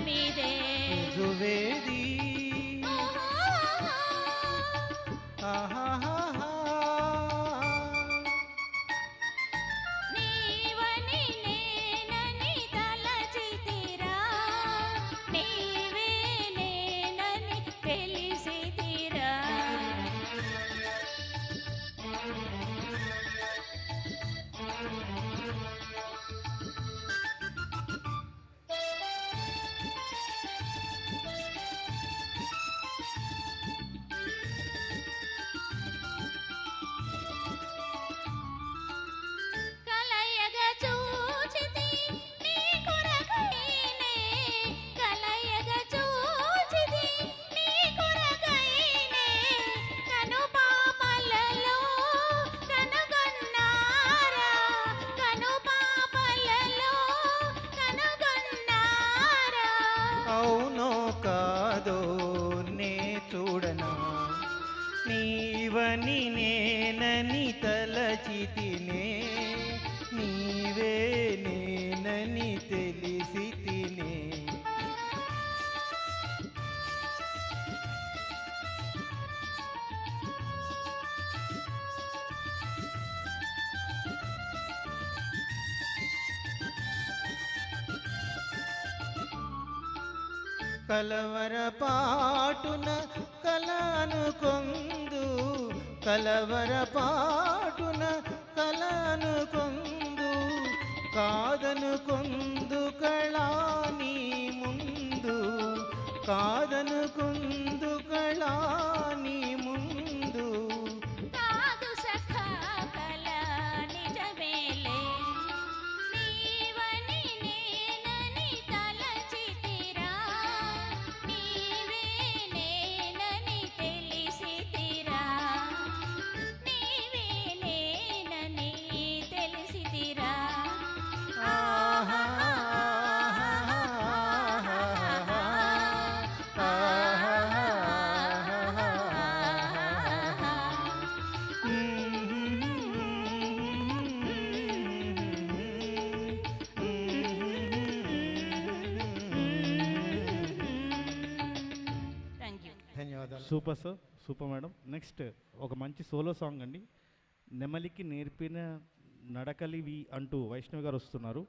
నిజమిదే రుజువేది ఆహాహా నీవని నేనని తలచితిరా నీవే నేనని తెలిసితిరా కలయగ చూచితి నీ కొరకైనే కలయగ చూచితి నీ కొరకైనే కను పాపలలో కనుగొన్నారా కను పాపలలో కనుగొన్నారా అవునో కాదో నే చూడనా నీవని నేనని తలచితినే నీవే నేనని తెలిసి తినే కలవరపాటున కలనుకొందు కలవరపాటున కలనుకొందు కాదనుకొందు కళాని ముందు కాదనుకొందు కళాని ముందు కాదు సఖా కల నిజమేలే నీవని నేనని తలచితిరా నీవే నేనని తెలిసితిరా నీవే నేనని తెలిసితిరా థ్యాంక్ యూ ధన్యవాదాలు. Super sir, super madam. Next ఒక మంచి సోలో సాంగ్ అండి. నెమలికి నేర్పిన నడకలివి అంటూ వైష్ణవి గారు వస్తున్నారు.